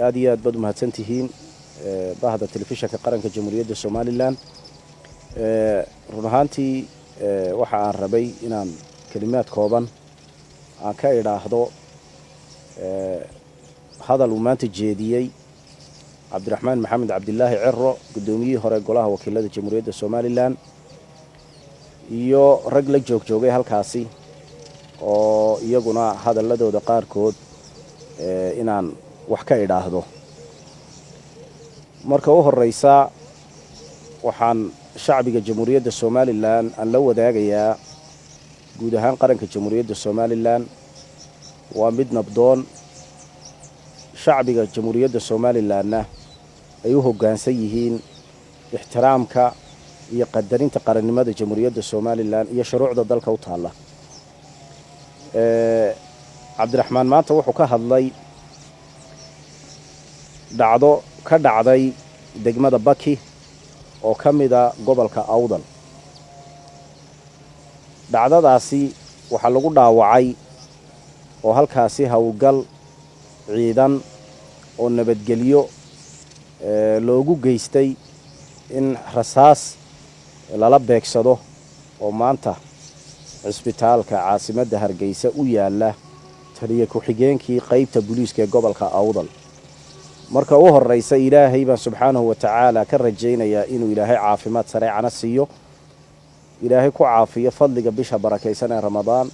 aad iyo aad baad u mahadsantihiin bahda telefishinka qaranka jamhuuriyadda Somaliland run ahaantii waxa aan rabay inaan kalimaad kooban aan ka idhaahdo hadal uu maanta jeediyay Cabdiraxmaan Maxamed Cabdilaahi Cirro gudoomiyihii hore golaha wakiilada jamhuuriyadda Somaliland iyo rag la joogay halkaasi oo iyaguna hadaladooda qaarkood inaan wax ka idhaahdo marka u horeysa waxaan shacbiga jamhuuriyadda Somaliland aan la wadaagayaa guud ahaan qaranka jamhuuriyadda Somaliland waa mid nabdoon shacbiga jamhuuriyadda Somalilandna ay u hoggaansan yihiin ixtiraamka iyo qadarinta qarannimada jamhuuriyadda Somaliland iyo shuruucda dalka u taala Cabdiraxmaan maanta wuxuu ka hadlay dhacdo ka dhacday degmada Baki oo kamida gobolka Awdal dhacdadaasi waxa lagu dhaawacay oo halkaasi hawlgal ciidan oo nabadgelyo loogu geystay in rasaas lala beegsado oo maanta cisbitaalka caasimadda Hargeysa u yaala taliye ku-xigeenkii qaybta booliiska ee gobolka Awdal marka u horeysa Ilaahay baan subxaanahu wa ta'ala ka rajaynayaa inuu Ilaahay caafimaad sareecana siiyo Ilaahay ku caafiyo fadliga bisha barakeysan ee Ramadaan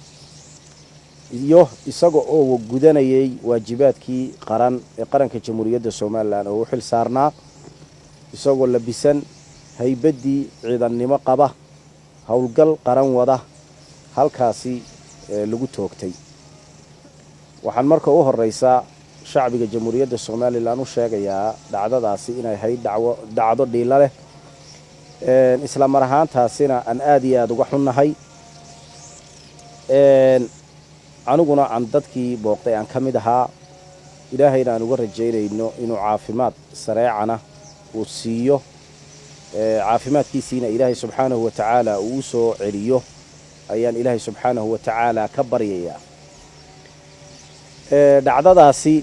iyo isaga oo gudanayay waajibaadkii qaranka jamhuuriyadda Somaliland oo xil saarnaa isagoo labisan haybadii ciidannimo qaba hawlgal qaran wada halkaasi lagu toogtay waxaan marka u horeysa shacbiga jamhuuriyadda Somaliland u sheegayaa dhacdadaasi inay hay dhacdo dhiila leh isla mar ahaantaasina aan aad iyo aad uga xunnahay aniguna aan dadkii booqday aan kamid ahaa Ilaahayna aan uga rajaynayno inuu caafimaad sareecana uu siiyo caafimaadkiisina Ilaahay subxaanahu wa ta'ala uu soo celiyo ayaan Ilaahay subxaanahu wa ta'ala ka baryayaa dhacdadaasi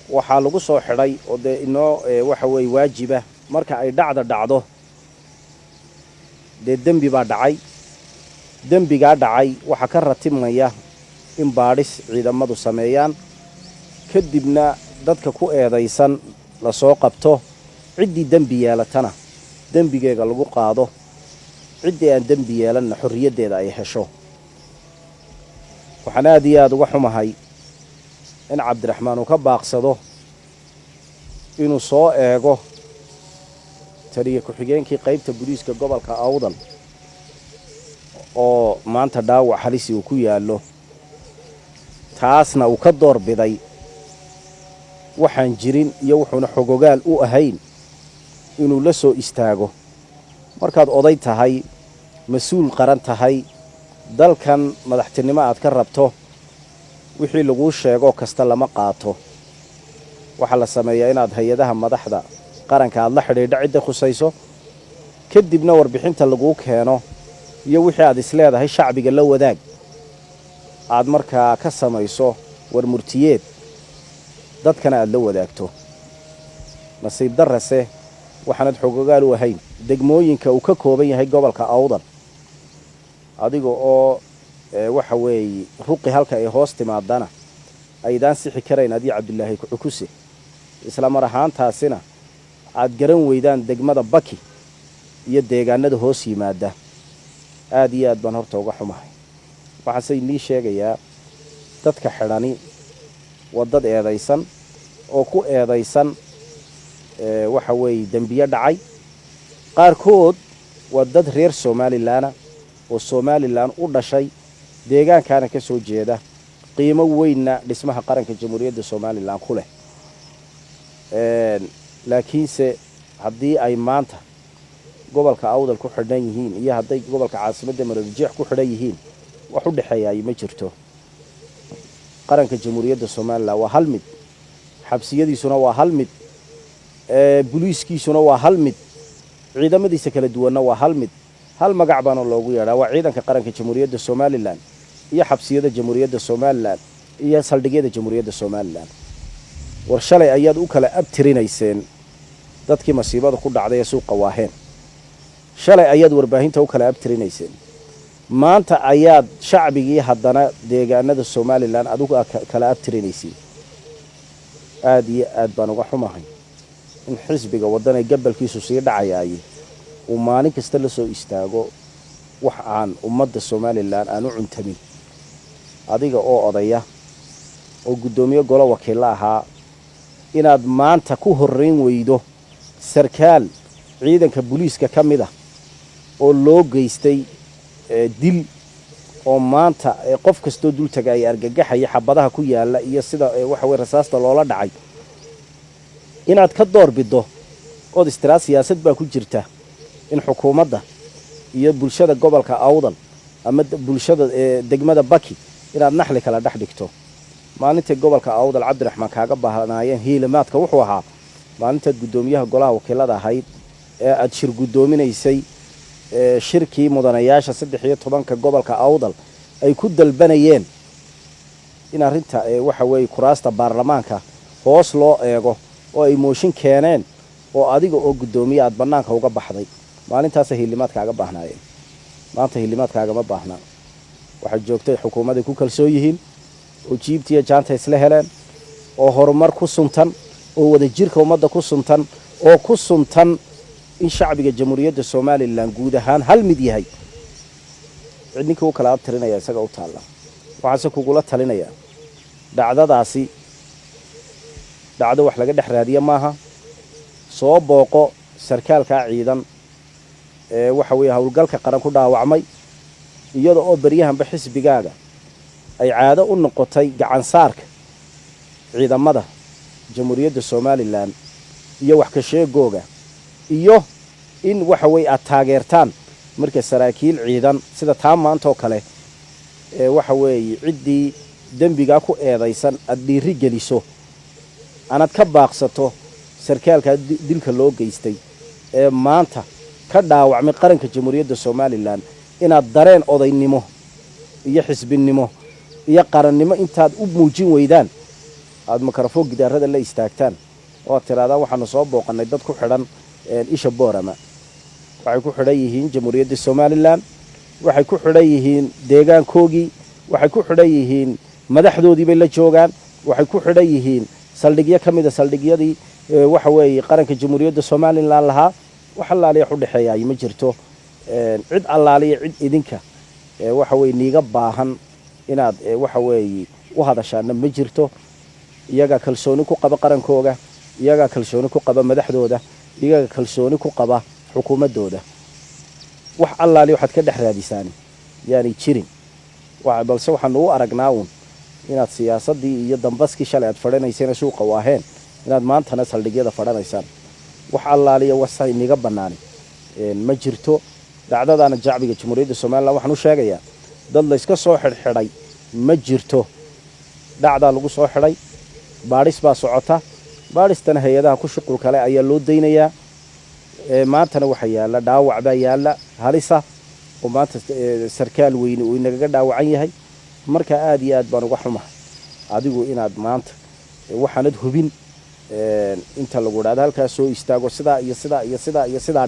waxaa lagu soo xidhay oo inoo waxa weey waajiba marka ay dhacdo dembi baa dhacay dembiga dhacay waxa ka ratimaya in baadhis ciidamadu sameeyaan kadibna dadka ku eedaysan la soo qabto cidii dembi yeelatana dembigeega lagu qaado cidii aan dembi yeelanna xorriyadeeda ay hesho waxaan aad iyo aad uga xumahay in Cabdiraxmaan uu ka baaqsado inuu soo eego taliye ku-xigeenkii qaybta booliiska gobolka Awdal oo maanta dhaawac halis uu ku yaalo taasna uu ka doorbiday waxaan jirin iyo wuxuuna xogogaal u ahayn inuu la soo istaago markaad oday tahay mas'uul qaran tahay dalkan madaxtinimo aad ka rabto wixii lagu sheego kasta lama qaato waxa la sameeyaa inaad hay'adaha madaxda qaranka aad la xidhiidho cid khusayso kadibna warbixinta lagu keeno iyo wixii aad isleedahay shacbiga la wadaag aad markaa ka samayso warmurtiyeed dadkana aad la wadaagto nasiib darrase waxaanad xogogaal u ahayn degmooyinka uu ka kooban yahay gobolka Awdal adiga oo waxa weey ruqi halka ay hoos timaadana aydaan sixi karayn adii Cabdilaahi Kucukuse isla mar ahaantaasina aad garan weydaan degmada Baki iyo deegaanada hoos yimaada aad iyo aad baan horta uga xumahay waxaan say sheegayaa dadka xidhani wadad eedaysan oo ku eedaysan waxa weey dambiye dhacay qaarkood wadad reer Somaliland oo Somaliland u dhashay deegaankaana ka soo jeeda qiimo weynna dhismaha qaranka jamhuuriyadda Somaliland ku leh laakiinse haddii ay maanta gobolka Awdal ku xidhan yihiin iyo haday gobolka caasimadda Maroodijeex ku xidhan yihiin wax u dhaxeeyay ma jirto qaranka jamhuuriyadda Somaliland waa hal mid xabsiyadiisuna waa hal mid booliiskiisuna waa hal mid ciidamadiisa kala duwanna waa hal mid hal magac baan loogu yeeraa waa ciidanka qaranka jamhuuriyadda Somaliland iyo xabsiyada jamhuuriyadda Somaliland iyo saldhigyada jamhuuriyadda Somaliland war shalay ayaad u kala abtirinayseen dadkii masiibada ku dhacday ee suuqa waaheen shalay ayaad warbaahinta u kala abtirinayseen maanta ayaad shacbigii haddana deegaanada Somaliland adigu kala abtirinaysay aad iyo aad baan uga xumahay in xisbiga wadana gabalkiisu sii dhacayay uu maalin kasta la soo istaago wax aan ummadda Somaliland aanu cuntamin adiga oo odaya oo gudoomiye golo wakiil ahaa inaad maanta ku horreyn weydo sarkaal ciidanka booliiska kamid ah oo loo geystay dil oo maanta qof kasto dul tagay argagaxaya xabadaha ku yaala iyo sida waxa way rasaasta loola dhacay inaad ka doorbido oo istiraas siyaasad baa ku jirta in xukuumadda iyo bulshada gobolka Awdal ama bulshada degmada Baki inaad naxli kala dhex dhigto maalinta gobolka Awdal Cabdiraxmaan kaaga baahnaayeen hiilamaadka wuxuu ahaa maalinta gudoomiyaha golaha wakiilada ahayd ee aad shir gudoominaysay shirkii mudanayaasha 13 gobolka Awdal ay ku dalbanayeen in arinta waxa way kuraasta baarlamaanka hoos loo eego oo ay mooshin keeneen oo adiga oo gudoomiye aad banaanka uga baxday maalintaas hiilimaad kaaga baahnaayeen maanta hiilimaad kaaga ma baahna waxa joogtay xukuumadda ku kalsoon yihiin oo jiibtiya jaanta isla heleen oo horumar ku suntan oo wada jirka ummadda ku suntan oo ku suntan in shacbiga jamhuuriyadda Somaliland guud ahaan hal mid yahay cidninkii uu kala abtirinaya isaga u taala waxaase kugula talinaya dhacdadaasi dhacdo wax laga dhex raadiyo maaha soo booqo sarkaalka ciidan waxa weeye hawlgalka qaran ku dhaawacmay iyada oo bariyahanba xisbigaaga ay caado u noqotay gacan saarka ciidamada jamhuuriyadda Somaliland iyo wax ka sheegooga iyo in waxa way aad taageertaan marka saraakiil ciidan sida maanta oo kale waxa weeye ciddii dambiga ku eedaysan aad dhiiri geliso anad ka baaqsato sarkaalka dilka loo geystay ee maanta ka dhaawacmay qaranka jamhuuriyadda Somaliland inaad dareen odaynimo iyo xisbinimo iyo qarannimo intaad u muujin weydaan aad mikrafoon gidaarada la istaagtaan oo tiraada waxaanu soo booqanay dad ku xidhan isha boorama waxay ku xidhan yihiin jamhuuriyadda Somaliland waxay ku xidhan yihiin deegaankoogii waxay ku xidhan yihiin madaxdoodii bay la joogaan waxay ku xidhan yihiin saldhigyo kamid ah saldhigyadii waxa weeye qaranka jamhuuriyadda Somaliland lahaa wax allaaliya u dhaxeeyay ma jirto cid allaaliya cid idinka waxa weeye niiga baahan inaad waxa weeye u hadashaan ma jirto iyaga kalsooni ku qaba qarankooga iyaga kalsooni ku qaba madaxdooda iyaga kalsooni ku qaba xukuumadooda wax allaaliya waxaad ka dhex raadisaan yaani jirin balse waxaan u aragnaa inaad siyaasadii iyo dambaskii shalay aad fadhanayseen suuqa waaheen inaad maantana saldhigyada fadhanaysaan wax allaaliya wasay niga banaani ma jirto dhacdadana shacbiga jamhuuriyadda Somaliland waxaan u sheegayaa dad la iska soo xirxiray ma jirto dhacda lagu soo xiray baaris baa socota baaristana hay'adaha ku shaqul kale ayaa loo deynayaa maantana waxa yaala dhaawac baa yaala halisa oo maanta sarkaal weyn oo inaga dhaawacan yahay marka aad iyo aad baan uga xumahay adigu inaad maanta waxaanad hubin inta lagu dhaado halkaas soo istaago sida iyo sida